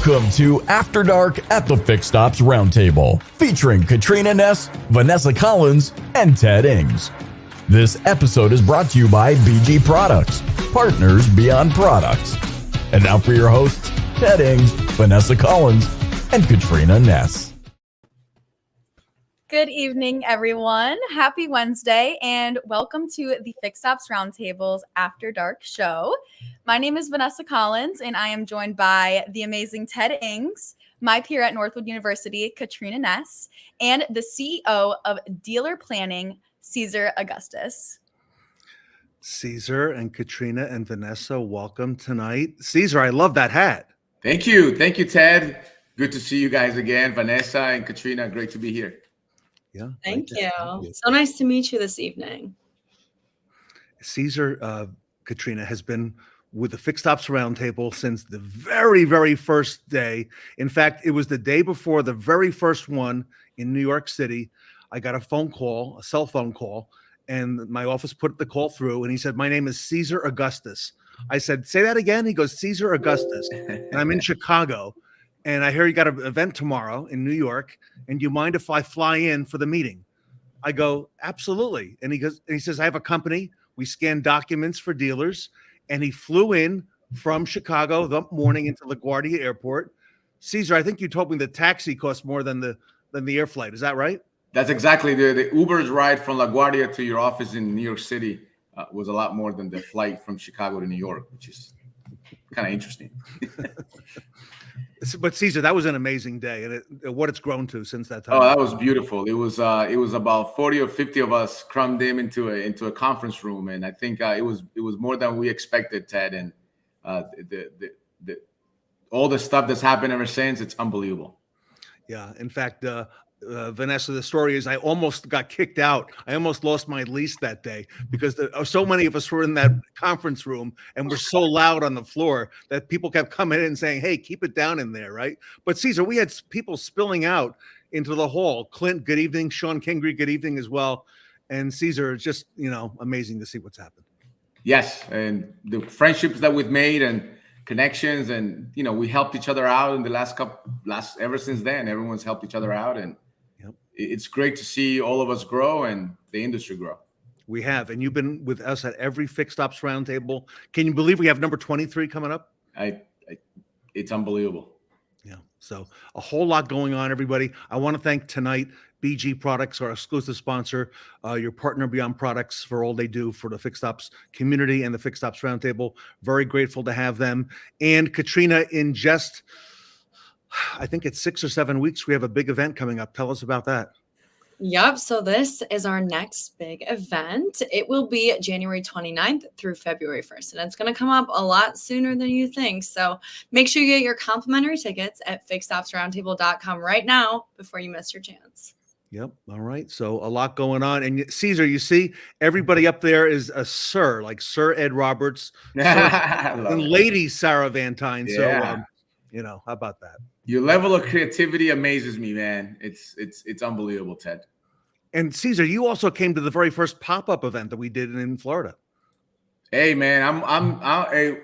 Welcome to After Dark at the Fixed Ops Roundtable, featuring Katrina Ness, Vanessa Collins, and Ted Ings. This episode is brought to you by BG Products, partners beyond products. And now for your hosts, Ted Ings, Vanessa Collins, and Katrina Ness. Good evening, everyone. Happy Wednesday, and welcome to the Fixed Ops Roundtable's After Dark show. My name is Vanessa Collins, and I am joined by the amazing Ted Ings, my peer at Northwood University, Katrina Ness, and the CEO of Dealer Planning, Cesar Augustus. Cesar and Katrina and Vanessa, welcome tonight. Cesar, I love that hat. Thank you. Thank you, Ted. Good to see you guys again. Vanessa and Katrina, great to be here. Yeah. Thank you. So nice to meet you this evening. Cesar, Katrina, has been with the Fixed Ops Roundtable since the very, very first day. In fact, it was the day before the very first one in New York City. I got a phone call, a cell phone call, and my office put the call through, and he said, "My name is Cesar Augustus." I said, "Say that again?" He goes, "Cesar Augustus." And I'm in Chicago, and I hear you got an event tomorrow in New York, and do you mind if I fly in for the meeting? I go, "Absolutely." And he says, "I have a company. We scan documents for dealers." And he flew in from Chicago the morning into LaGuardia Airport. Cesar, I think you told me the taxi costs more than the air flight. Is that right? That's exactly the Uber's ride from LaGuardia to your office in New York City was a lot more than the flight from Chicago to New York, which is kind of interesting. But Cesar, that was an amazing day, and what it's grown to since that time. Oh, that was beautiful. It was about 40 or 50 of us crammed into a conference room, and I think it was more than we expected, Ted. And all the stuff that's happened ever since, it's unbelievable. Yeah. In fact, Vanessa, the story is I almost got kicked out. I almost lost my lease that day because so many of us were in that conference room and were so loud on the floor that people kept coming in and saying, "Hey, keep it down in there," right? But Cesar, we had people spilling out into the hall. Clint, good evening. Sean Kingery, good evening as well. And Cesar, it's just, amazing to see what's happened. Yes, and the friendships that we've made and connections, and we helped each other out in the ever since then. Everyone's helped each other out, and it's great to see all of us grow and the industry grow. We have, and you've been with us at every Fixed Ops Roundtable. Can you believe we have number 23 coming up? It's unbelievable. Yeah, so a whole lot going on, everybody. I want to thank tonight BG Products, our exclusive sponsor, your partner beyond products, for all they do for the Fixed Ops community and the Fixed Ops Roundtable. Very grateful to have them. And Katrina, in just, I think it's 6 or 7 weeks, we have a big event coming up. Tell us about that. Yep. So this is our next big event. It will be January 29th through February 1st. And it's going to come up a lot sooner than you think. So make sure you get your complimentary tickets at fixedopsroundtable.com right now before you miss your chance. Yep. All right. So a lot going on. And Cesar, you see, everybody up there is a sir, like Sir Ed Roberts, and Lady Sarah Van Tyne. Yeah. So, how about that? Your level of creativity amazes me, man. It's unbelievable, Ted. And Cesar, you also came to the very first pop-up event that we did in Florida. Hey, man,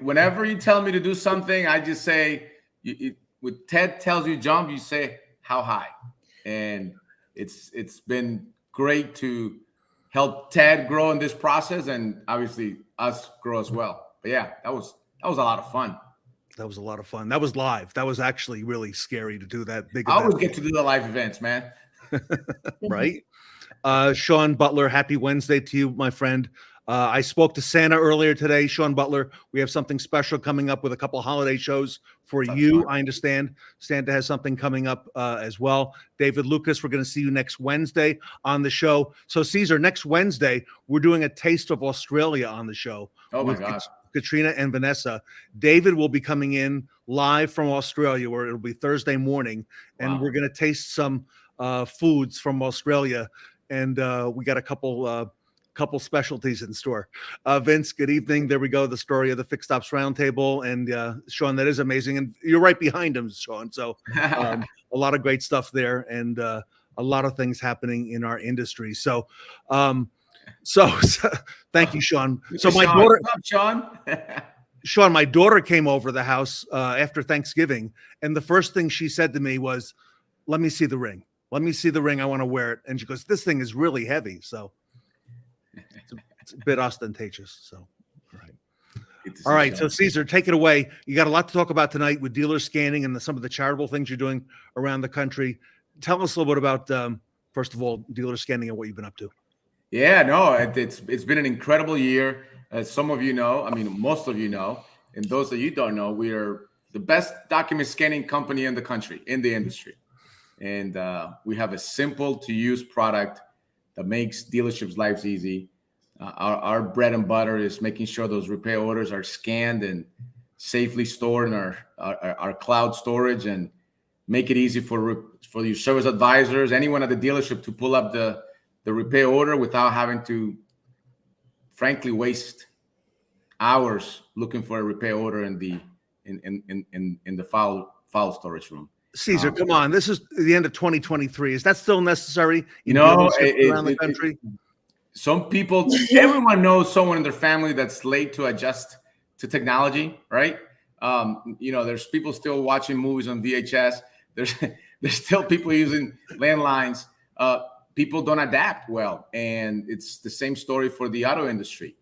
whenever you tell me to do something, I just say, when Ted tells you jump, you say how high, and it's been great to help Ted grow in this process, and obviously us grow as well. But yeah, that was a lot of fun. That was a lot of fun. That was live. That was actually really scary to do that big I event. always get to do the live events, man. Right? Sean Butler, happy Wednesday to you, my friend. I spoke to Santa earlier today. Sean Butler, we have something special coming up with a couple of holiday shows for you. Fun. I understand Santa has something coming up as well. David Lucas, we're going to see you next Wednesday on the show. So, Cesar, next Wednesday, we're doing a Taste of Australia on the show. Oh, my gosh. Katrina and Vanessa. David will be coming in live from Australia, where it'll be Thursday morning, and we're going to taste some foods from Australia, and we got a couple specialties in store. Vince, good evening. There we go. The story of the Fixed Ops Roundtable, and Sean, that is amazing, and you're right behind him, Sean. So a lot of great stuff there, and a lot of things happening in our industry. So thank you, Sean. So my daughter, Sean. Sean, my daughter came over the house after Thanksgiving, and the first thing she said to me was, "Let me see the ring. Let me see the ring. I want to wear it." And she goes, "This thing is really heavy." So it's a bit ostentatious. So, all right. All right. So, Cesar, take it away. You got a lot to talk about tonight with dealer scanning and some of the charitable things you're doing around the country. Tell us a little bit about, first of all, dealer scanning and what you've been up to. Yeah, no, it's been an incredible year. As some of you know, I mean, most of you know, and those that you don't know, we are the best document scanning company in the country, in the industry. And we have a simple to use product that makes dealerships' lives easy. Our bread and butter is making sure those repair orders are scanned and safely stored in our cloud storage, and make it easy for your service advisors, anyone at the dealership, to pull up the repair order without having to, frankly, waste hours looking for a repair order in the file storage room. Cesar, come on! This is the end of 2023. Is that still necessary? Around the country. Some people, everyone knows someone in their family that's late to adjust to technology, right? There's people still watching movies on VHS. There's still people using landlines. People don't adapt well, and it's the same story for the auto industry.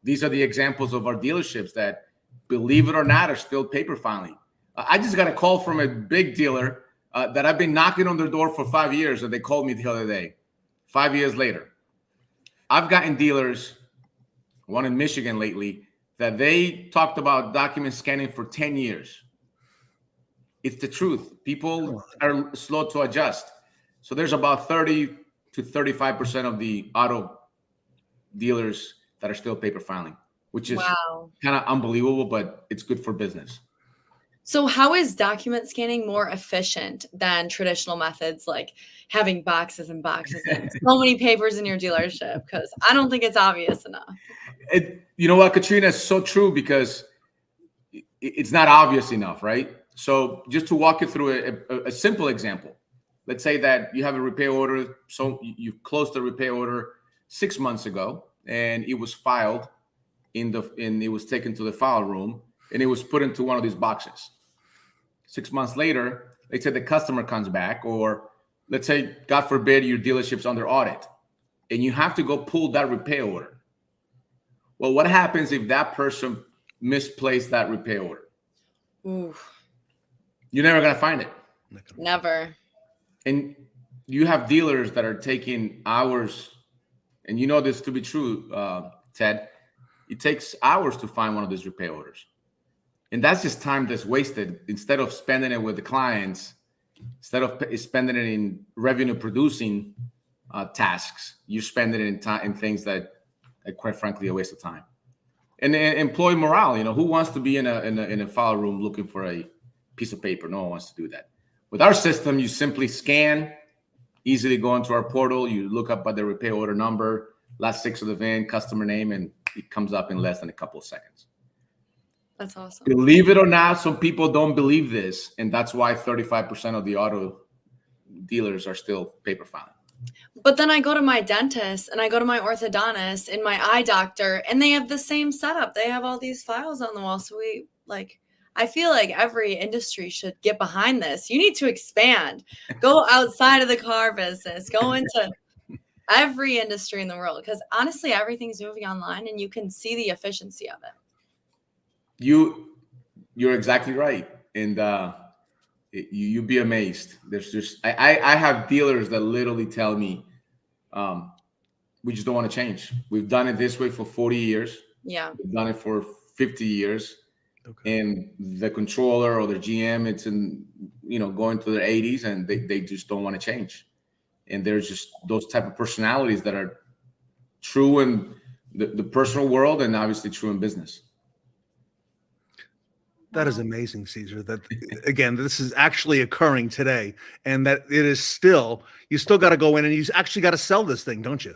These are the examples of our dealerships that, believe it or not, are still paper filing. I just got a call from a big dealer that I've been knocking on their door for 5 years, and they called me the other day. 5 years later, I've gotten dealers, one in Michigan lately, that they talked about document scanning for 10 years. It's the truth. People are slow to adjust. So there's about 30 to 35% of the auto dealers that are still paper filing, which is kind of unbelievable, but it's good for business. So how is document scanning more efficient than traditional methods, like having boxes and boxes and so many papers in your dealership? Because I don't think it's obvious enough. You know what, Katrina, is so true, because it's not obvious enough, right? So just to walk you through a simple example, let's say that you have a repair order. So you closed the repair order 6 months ago, and it was filed and it was taken to the file room, and it was put into one of these boxes. 6 months later, let's say the customer comes back, or let's say, God forbid, your dealership's under audit, and you have to go pull that repair order. Well, what happens if that person misplaced that repair order? Ooh. You're never going to find it. Never. And you have dealers that are taking hours, and you know this to be true, Ted. It takes hours to find one of these repair orders. And that's just time that's wasted. Instead of spending it with the clients, instead of spending it in revenue producing tasks, you spend it in things that quite frankly, a waste of time. And employee morale, who wants to be in a file room looking for a piece of paper? No one wants to do that. With our system, you simply scan, easily go into our portal, you look up by the repair order number, last 6 of the VIN, customer name, and it comes up in less than a couple of seconds. That's awesome. Believe it or not, some people don't believe this, and that's why 35% of the auto dealers are still paper filing. But then I go to my dentist and I go to my orthodontist and my eye doctor, and they have the same setup. They have all these files on the wall. So I feel like every industry should get behind this. You need to expand, go outside of the car business, go into every industry in the world, because honestly, everything's moving online and you can see the efficiency of it. You're exactly right. And you'd be amazed. There's just, I have dealers that literally tell me, we just don't want to change. We've done it this way for 40 years. Yeah. We've done it for 50 years. Okay. And the controller or the GM, it's going to their 80s, and they just don't want to change. And there's just those type of personalities that are true in the personal world and obviously true in business. That is amazing, Cesar. That, again, this is actually occurring today, and that it is still, you still got to go in and you actually got to sell this thing, don't you?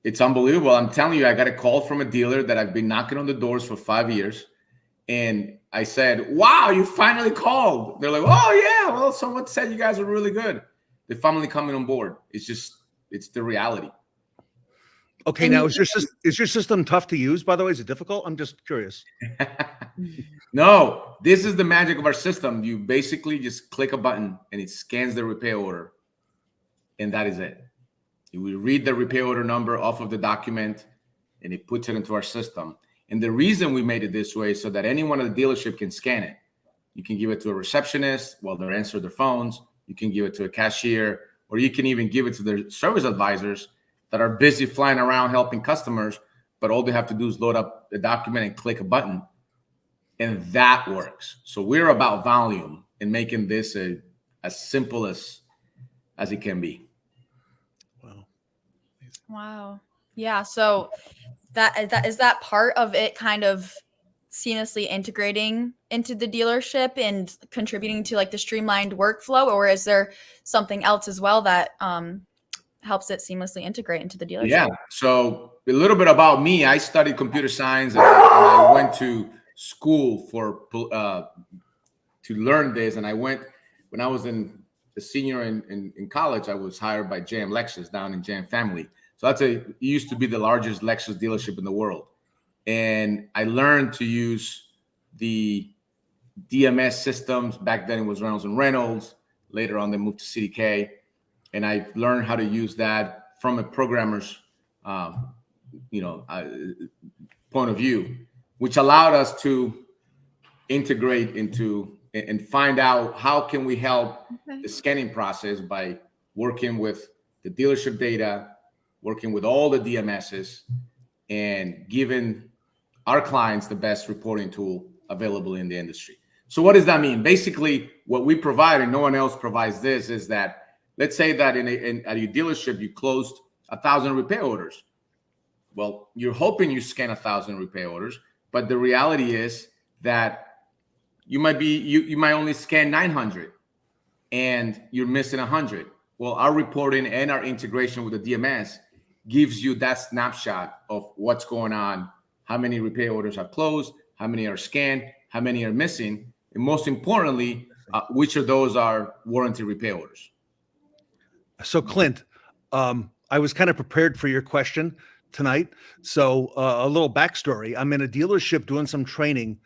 It's unbelievable. I'm telling you, I got a call from a dealer that I've been knocking on the doors for 5 years. And I said, wow, you finally called. They're like, oh, yeah, well, someone said you guys are really good. They're finally coming on board. It's the reality. Okay, And now you- is your system tough to use? By the way, is it difficult? I'm just curious. No, this is the magic of our system. You basically just click a button and it scans the repair order, and that is it. You will read the repair order number off of the document, and it puts it into our system. And the reason we made it this way is so that anyone at the dealership can scan it. You can give it to a receptionist while they're answering their phones. You can give it to a cashier, or you can even give it to their service advisors that are busy flying around helping customers, but all they have to do is load up the document and click a button, and that works. So we're about volume and making this as simple as it can be. Wow. Wow. Yeah. So that is that part of it kind of seamlessly integrating into the dealership and contributing to like the streamlined workflow, or is there something else as well that helps it seamlessly integrate into the dealership? Yeah. So a little bit about me. I studied computer science and I went to school to learn this. And when I was a senior in college, I was hired by JM Lexus down in JM Family. So it used to be the largest Lexus dealership in the world. And I learned to use the DMS systems. Back then it was Reynolds and Reynolds. Later on, they moved to CDK. And I learned how to use that from a programmer's, point of view, which allowed us to integrate into and find out how can we help the scanning process by working with the dealership data, working with all the DMSs, and giving our clients the best reporting tool available in the industry. So what does that mean? Basically, what we provide, and no one else provides this, is that let's say that at your dealership, you closed 1,000 repair orders. Well, you're hoping you scan 1,000 repair orders, but the reality is that you might only scan 900 and you're missing 100. Well, our reporting and our integration with the DMS gives you that snapshot of what's going on, how many repair orders are closed, how many are scanned, how many are missing, and most importantly, which of those are warranty repair orders. So Clint, I was kind of prepared for your question tonight. So a little backstory. I'm in a dealership doing some training,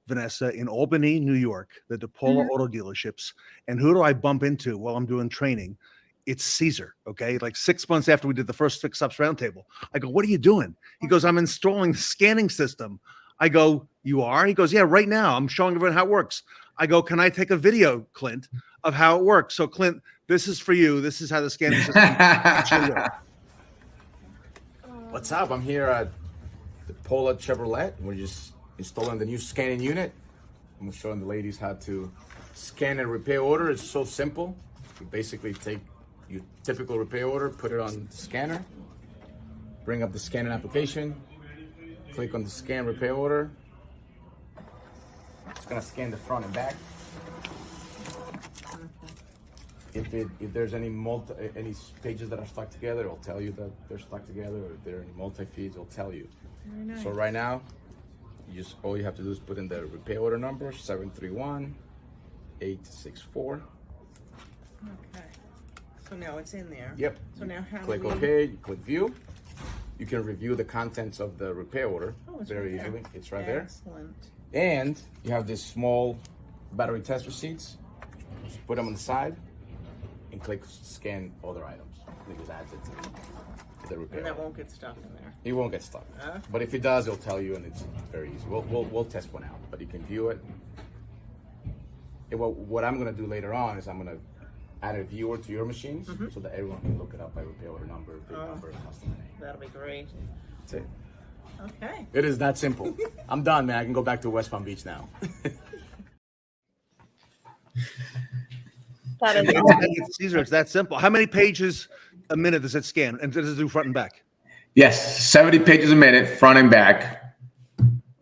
Vanessa, in Albany, New York, the DePaula auto dealerships. And who do I bump into while I'm doing training? It's Cesar. Okay. Like 6 months after we did the first Fix Ups Roundtable, I go, what are you doing? He goes, I'm installing the scanning system. I go, you are? He goes, yeah, right now I'm showing everyone how it works. I go, can I take a video, Clint, of how it works? So Clint, this is for you. This is how the scanning system actually works. What's up? I'm here at the Pola Chevrolet. We're just installing the new scanning unit. I'm showing the ladies how to scan a repair order. It's so simple. You basically take your typical repair order, put it on the scanner, bring up the scanning application, click on the scan repair order. It's gonna scan the front and back. If there's any pages that are stuck together, it'll tell you that they're stuck together. Or if there are any multi-feeds, it'll tell you. Nice. So right now, all you have to do is put in the repair order number 731-864. Okay. So now it's in there. Yep. So now how Click do we... OK. You click View. You can review the contents of the repair order it's very right there. easily. It's right there. Excellent. And you have these small battery test receipts. Just put them on the side and click Scan other items. It just adds it to the repair. And that order. won't get stuck in there. It won't get stuck. Okay. But if it does, it'll tell you, and it's very easy. We'll test one out, but you can view it. And what I'm gonna do later on is I'm gonna add a viewer to your machines so that everyone can look it up by repair order number, big number, customer name. That'll be great. That's it. Okay. It is that simple. I'm done, man. I can go back to West Palm Beach now. That is It's Cesar, it's that simple. How many pages a minute does it scan? And does it do front and back? Yes, 70 pages a minute, front and back.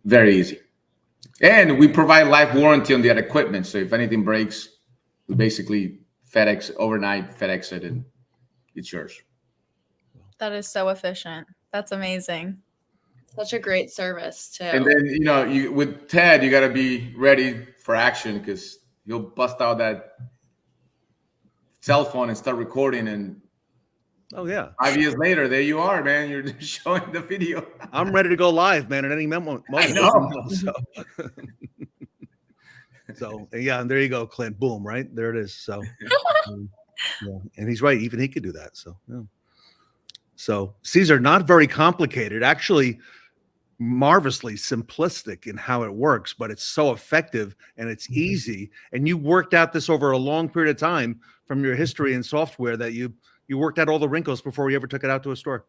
Very easy. And we provide life warranty on that equipment. So if anything breaks, we basically overnight FedEx it, and it's yours. that is so efficient. That's amazing. Such a great service too. And then, with Ted, you got to be ready for action because you'll bust out that cell phone and start recording, and Oh yeah. 5 years later, there you are, man. You're showing the video. I'm ready to go live, man, at any moment. I know. So. So yeah, and there you go, Clint. Boom, right there it is. So yeah, and he's right. Even he could do that. So yeah. So Cesar, not very complicated, actually marvelously simplistic in how it works, but it's so effective and it's easy. And you worked out this over a long period of time from your history in software that you worked out all the wrinkles before you ever took it out to a store.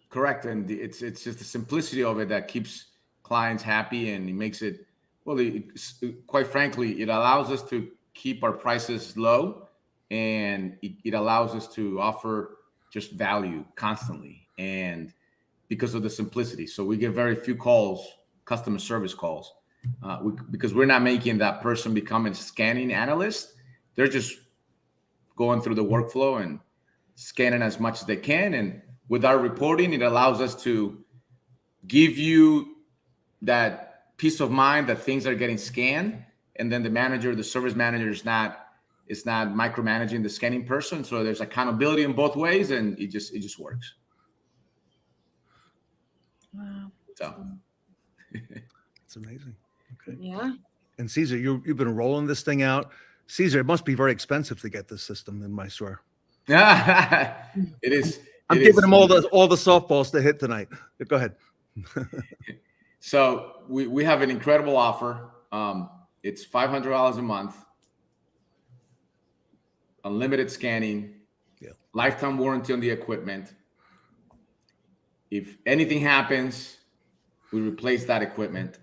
Correct, and it's just the simplicity of it that keeps clients happy, and it makes it quite frankly, it allows us to keep our prices low, and it allows us to offer just value constantly, and because of the simplicity. So we get very few calls, customer service calls, because we're not making that person become a scanning analyst. They're just going through the workflow and scanning as much as they can. And with our reporting, it allows us to give you that peace of mind that things are getting scanned, and then the service manager is not micromanaging the scanning person. So there's accountability in both ways, and it just works. Wow. So It's amazing. Okay. Yeah. And Cesar, you've been rolling this thing out. Cesar, it must be very expensive to get this system in my store. it is. I'm giving him all the softballs to hit tonight. Go ahead. So we have an incredible offer. It's $500 a month, unlimited scanning, lifetime warranty on the equipment. If anything happens, we replace that equipment.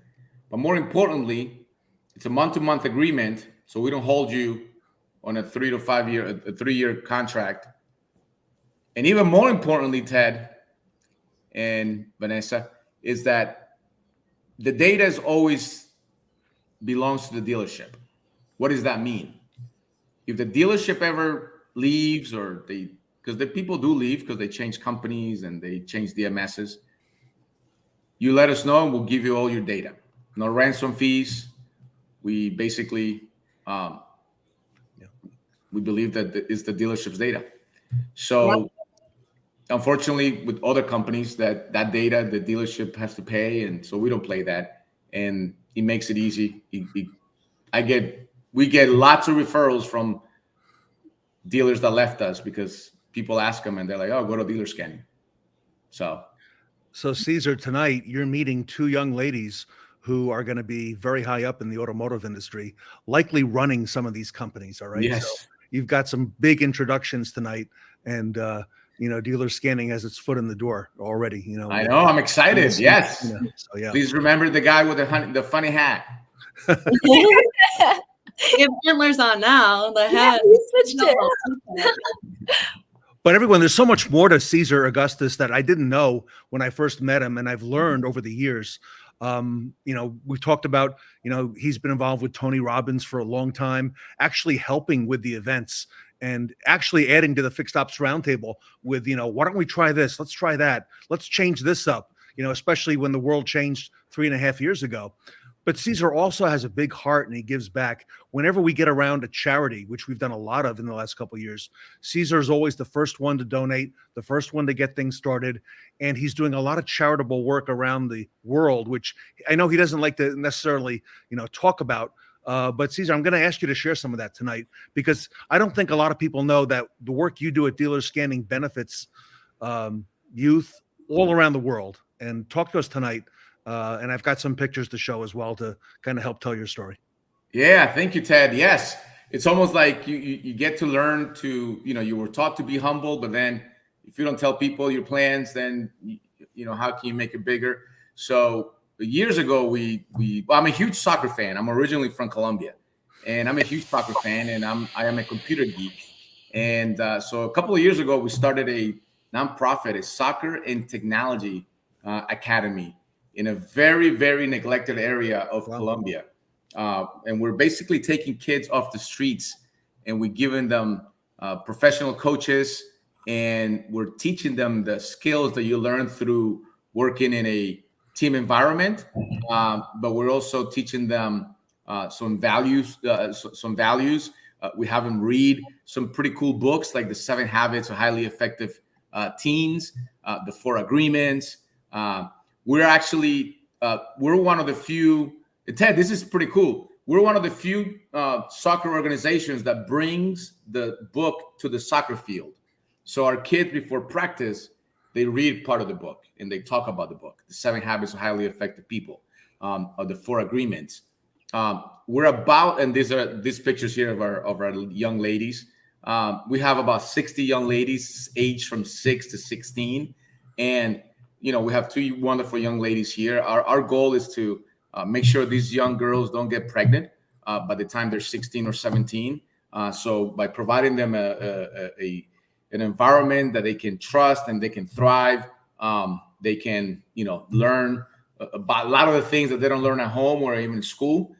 But more importantly, it's a month-to-month agreement, so we don't hold you on a 3 to 5 year, a 3-year contract. And even more importantly, Ted and Vanessa, is that the data is always belongs to the dealership. What does that mean? If the dealership ever leaves, or because the people do leave because they change companies and they change DMSs, you let us know and we'll give you all your data. No ransom fees. We basically, we believe that it's the dealership's data. So unfortunately, with other companies, that data the dealership has to pay, and so we don't play that, and it makes it easy. We get lots of referrals from dealers that left us because people ask them and they're like, "Oh, go to dealer scanning." So Cesar, tonight you're meeting 2 young ladies who are going to be very high up in the automotive industry, likely running some of these companies. All right. Yes. So you've got some big introductions tonight, and dealer scanning has its foot in the door already. I know. I'm excited. Yes. So yeah. Please remember the guy with the funny hat. If Hitler's on now, the hat. He switched it. But everyone, there's so much more to Cesar Augustus that I didn't know when I first met him, and I've learned over the years. We talked about, he's been involved with Tony Robbins for a long time, actually helping with the events and actually adding to the Fixed Ops Roundtable with, why don't we try this? Let's try that. Let's change this up, especially when the world changed 3.5 years ago. But Cesar also has a big heart, and he gives back. Whenever we get around a charity, which we've done a lot of in the last couple of years, Cesar is always the first one to donate, the first one to get things started. And he's doing a lot of charitable work around the world, which I know he doesn't like to necessarily, talk about. But Cesar, I'm going to ask you to share some of that tonight, because I don't think a lot of people know that the work you do at Dealer Scanning benefits youth all around the world. And talk to us tonight. And I've got some pictures to show as well to kind of help tell your story. Yeah, thank you, Ted. Yes, it's almost like you get to learn to, you were taught to be humble, but then if you don't tell people your plans, then, how can you make it bigger? So years ago, I'm a huge soccer fan. I'm originally from Colombia, and I'm a huge soccer fan, and I am a computer geek. And so a couple of years ago, we started a nonprofit, a soccer and technology academy in a very, very neglected area of Colombia. And we're basically taking kids off the streets, and we're giving them professional coaches, and we're teaching them the skills that you learn through working in a team environment. But we're also teaching them some values. We have them read some pretty cool books like The 7 Habits of Highly Effective teens, the 4 agreements. We're actually we're one of the few. Ted, this is pretty cool. We're one of the few soccer organizations that brings the book to the soccer field. So our kids, before practice, they read part of the book and they talk about the book, The 7 Habits of Highly Effective People, or the 4 agreements. We're about, and these pictures here of our young ladies. We have about 60 young ladies aged from 6 to 16. And, we have 2 wonderful young ladies here. Our goal is to make sure these young girls don't get pregnant by the time they're 16 or 17. So by providing them an environment that they can trust and they can thrive, they can, learn about a lot of the things that they don't learn at home or even in school.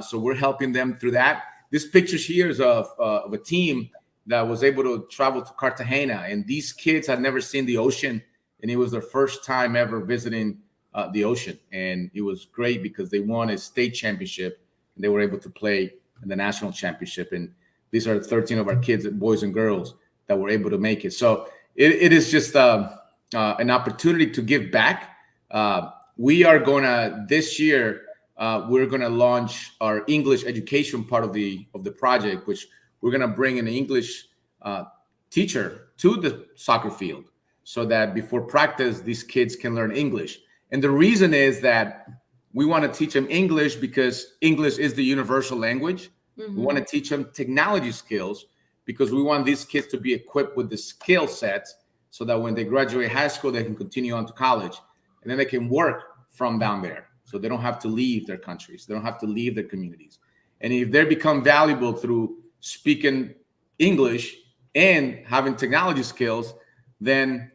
So we're helping them through that. This picture here is of a team that was able to travel to Cartagena, and these kids had never seen the ocean, and it was their first time ever visiting the ocean. And it was great because they won a state championship and they were able to play in the national championship. And these are 13 of our kids, boys and girls, that were able to make it. So it is just an opportunity to give back. We are going to, this year, we're going to launch our English education part of the project, which we're going to bring an English teacher to the soccer field so that before practice, these kids can learn English. And the reason is that we want to teach them English because English is the universal language. Mm-hmm. We want to teach them technology skills because we want these kids to be equipped with the skill sets so that when they graduate high school, they can continue on to college and then they can work from down there. So they don't have to leave their countries. They don't have to leave their communities. And if they become valuable through speaking English and having technology skills, then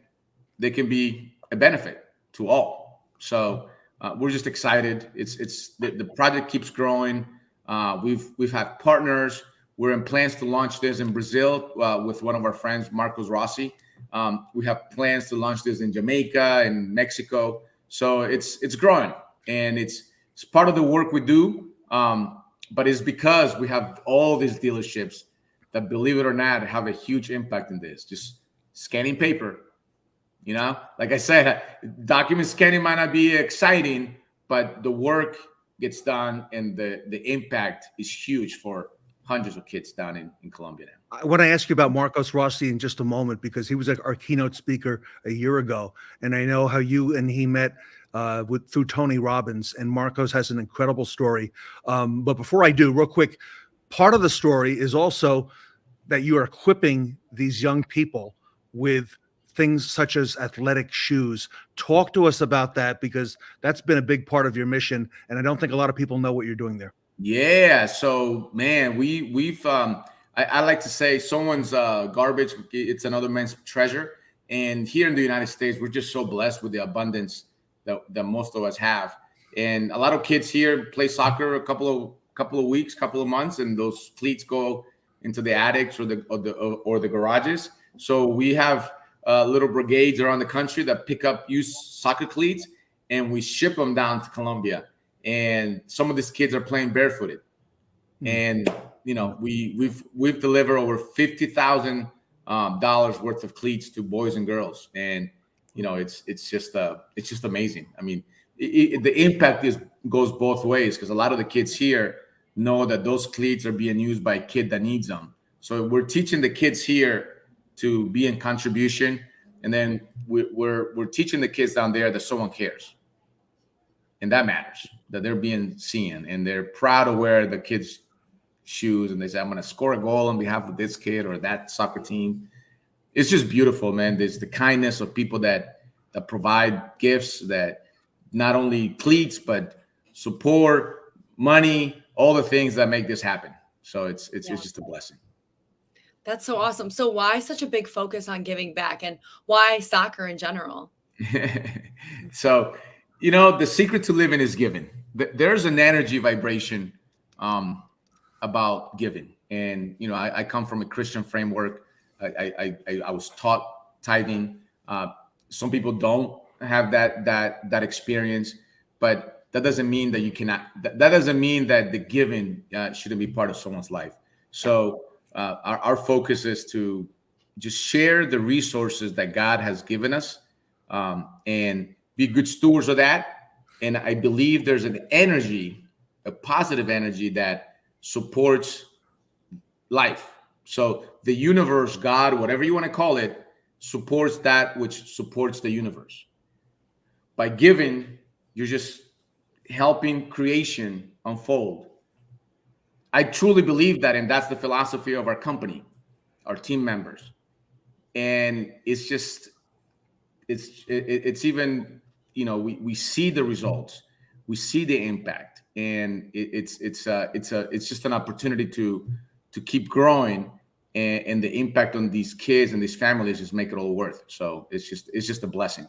they can be a benefit to all. So we're just excited. It's the project keeps growing. We've had partners. We're in plans to launch this in Brazil with one of our friends, Marcos Rossi. We have plans to launch this in Jamaica and Mexico. So it's growing, and it's part of the work we do. But it's because we have all these dealerships that, believe it or not, have a huge impact in this. Just scanning paper. Like I said, document scanning might not be exciting, but the work gets done and the impact is huge for hundreds of kids down in Colombia now. I want to ask you about Marcos Rossi in just a moment because he was our keynote speaker a year ago. And I know how you and he met through Tony Robbins, and Marcos has an incredible story. But before I do, real quick, part of the story is also that you are equipping these young people with things such as athletic shoes. Talk to us about that because that's been a big part of your mission. And I don't think a lot of people know what you're doing there. Yeah. So, man, we've I like to say someone's garbage, it's another man's treasure. And here in the United States, we're just so blessed with the abundance that most of us have. And a lot of kids here play soccer a couple of weeks, couple of months, and those cleats go into the attics or the garages. So we have little brigades around the country that pick up used soccer cleats, and we ship them down to Colombia. And some of these kids are playing barefooted. And we've delivered over $50,000 worth of cleats to boys and girls, and it's just amazing. I mean, the impact goes both ways because a lot of the kids here know that those cleats are being used by a kid that needs them. So we're teaching the kids here to be in contribution, and then we're teaching the kids down there that someone cares, and that matters, that they're being seen and they're proud to wear the kids' shoes, and they say, I'm going to score a goal on behalf of this kid or that soccer team. It's just beautiful, man. There's the kindness of people that provide gifts, that not only cleats but support, money, all the things that make this happen. So it's just a blessing. That's so awesome. So why such a big focus on giving back, and why soccer in general? So, the secret to living is giving. There's an energy vibration about giving. And, I come from a Christian framework. I was taught tithing. Some people don't have that experience, but that doesn't mean that you cannot, that doesn't mean that the giving shouldn't be part of someone's life. So our focus is to just share the resources that God has given us, and be good stewards of that. And I believe there's an energy, a positive energy that supports life. So the universe, God, whatever you want to call it, supports that which supports the universe. By giving, you're just helping creation unfold. I truly believe that, and that's the philosophy of our company, our team members. And it's just, it's even, we see the results, we see the impact, and it's just an opportunity to keep growing, and the impact on these kids and these families just make it all worth it. So it's just a blessing.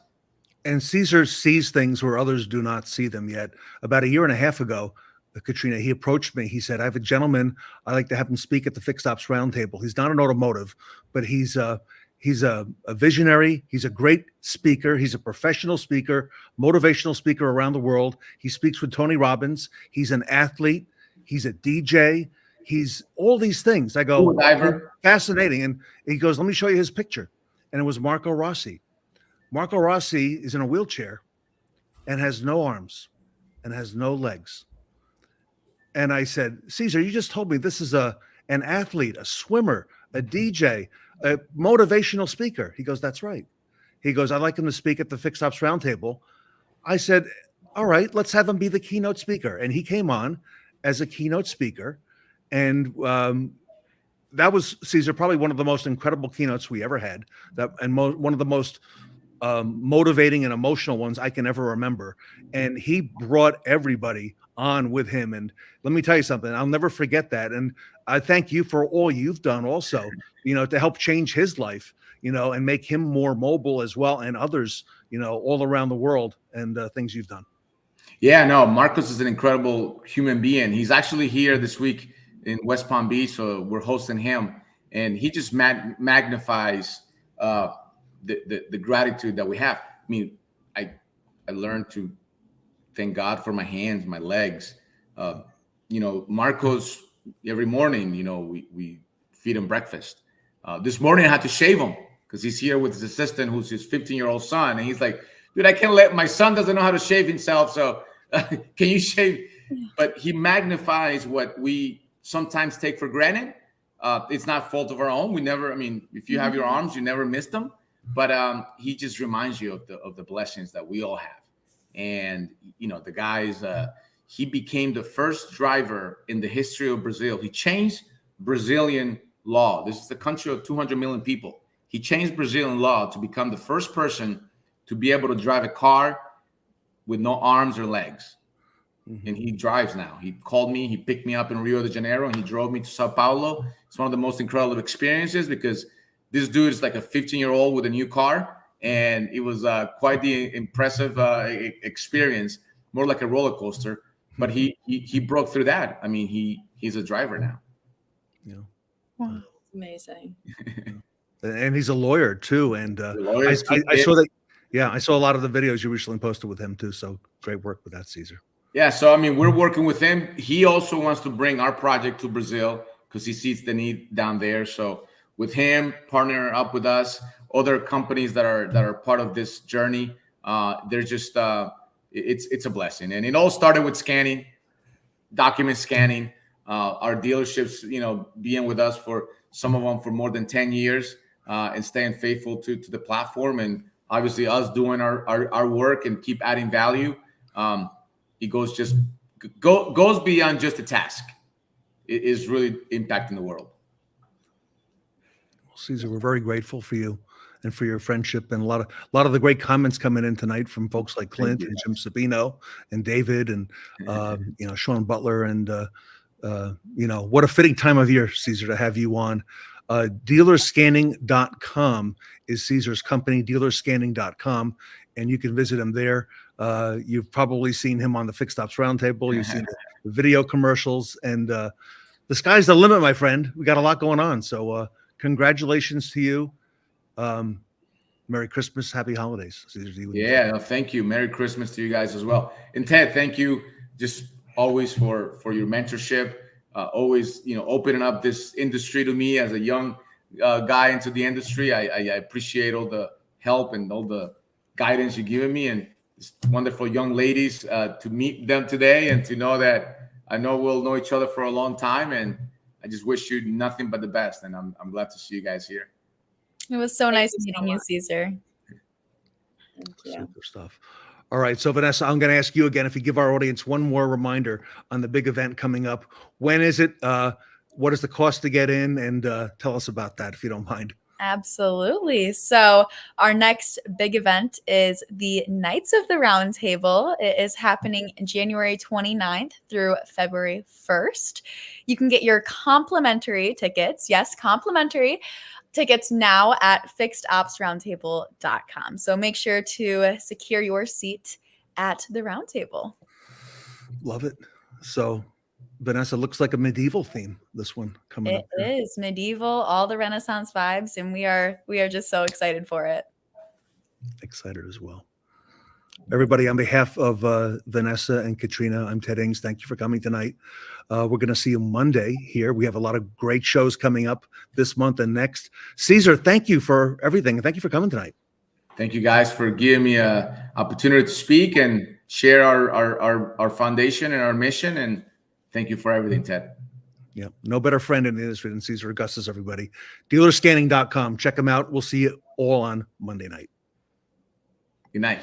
And Cesar sees things where others do not see them yet. About a year and a half ago, Katrina, he approached me. He said, I have a gentleman. I'd like to have him speak at the Fixed Ops Roundtable. He's not an automotive, but he's a visionary. He's a great speaker. He's a professional speaker, motivational speaker around the world. He speaks with Tony Robbins. He's an athlete. He's a DJ. He's all these things. I go, fascinating. And he goes, let me show you his picture. And it was Marco Rossi. Marco Rossi is in a wheelchair and has no arms and has no legs. And I said, Cesar, you just told me this is an athlete, a swimmer, a DJ, a motivational speaker. He goes, that's right. He goes, I'd like him to speak at the Fixed Ops Roundtable. I said, all right, let's have him be the keynote speaker. And he came on as a keynote speaker. And that was, Cesar, probably one of the most incredible keynotes we ever had. One of the most motivating and emotional ones I can ever remember. And he brought everybody on with him. And let me tell you something, I'll never forget that. And I thank you for all you've done also, to help change his life, and make him more mobile as well, and others, all around the world, and things you've done. Yeah, no, Marcos is an incredible human being. He's actually here this week in West Palm Beach, so we're hosting him, and he just magnifies the gratitude that we have. I mean, I learned to thank God for my hands, my legs. Marcos, every morning, we feed him breakfast. This morning I had to shave him because he's here with his assistant, who's his 15-year-old son, and he's like, dude, I can't let my son doesn't know how to shave himself, so can you shave? But he magnifies what we sometimes take for granted. It's not fault of our own. If you have your arms, you never miss them. But he just reminds you of the blessings that we all have. And the guys, he became the first driver in the history of Brazil. He changed Brazilian law. This is the country of 200 million people. He changed Brazilian law to become the first person to be able to drive a car with no arms or legs. Mm-hmm. And he drives now. He called me, he picked me up in Rio de Janeiro, and he drove me to Sao Paulo. It's one of the most incredible experiences because this dude is like a 15-year-old with a new car. And it was quite the impressive experience, more like a roller coaster. But he broke through that. I mean, he's a driver now. Yeah. Wow. Amazing. And he's a lawyer too. And I saw that. Yeah, I saw a lot of the videos you recently posted with him too. So great work with that, Cesar. Yeah, so we're working with him. He also wants to bring our project to Brazil because he sees the need down there. So with him, partner up with us, other companies that are part of this journey, they're just it's a blessing. And it all started with scanning, document scanning. Our dealerships, being with us for some of them for more than 10 years and staying faithful to the platform, and obviously us doing our work and keep adding value. It goes beyond just a task. It is really impacting the world. Well, Cesar, we're very grateful for you and for your friendship, and a lot of the great comments coming in tonight from folks like Clint and Jim Sabino and David and Sean Butler, and what a fitting time of year, Cesar, to have you on. Dealerscanning.com is Cesar's company, dealerscanning.com, and you can visit him there. You've probably seen him on the Fixed Ops Roundtable. You've seen the video commercials, and the sky's the limit, my friend. We got a lot going on. So congratulations to you. Merry Christmas, happy holidays, Cesar. Yeah, no, thank you. Merry Christmas to you guys as well. And Ted, thank you just always for your mentorship, always, opening up this industry to me as a young guy into the industry. I appreciate all the help and all the guidance you're giving me, and these wonderful young ladies, to meet them today and to know that I know we'll know each other for a long time. And I just wish you nothing but the best. And I'm glad to see you guys here. It was so nice you so meeting you, much. Cesar. Thank you. Super stuff. All right. So Vanessa, I'm going to ask you again, if you give our audience one more reminder on the big event coming up. When is it? What is the cost to get in? And tell us about that, if you don't mind. Absolutely. So our next big event is the Knights of the Round Table. It is happening January 29th through February 1st. You can get your complimentary tickets. Yes, complimentary tickets now at fixedopsroundtable.com. So make sure to secure your seat at the round table. Love it. So Vanessa, looks like a medieval theme, this one coming up. It is medieval, all the Renaissance vibes, and we are just so excited for it. Excited as well. Everybody, on behalf of Vanessa and Katrina, I'm Ted Ings. Thank you for coming tonight. We're going to see you Monday here. We have a lot of great shows coming up this month and next. Cesar, thank you for everything. Thank you for coming tonight. Thank you guys for giving me an opportunity to speak and share our foundation and our mission. And thank you for everything, Ted. Yeah, no better friend in the industry than Cesar Augustus, everybody. Dealerscanning.com. Check them out. We'll see you all on Monday night. Good night.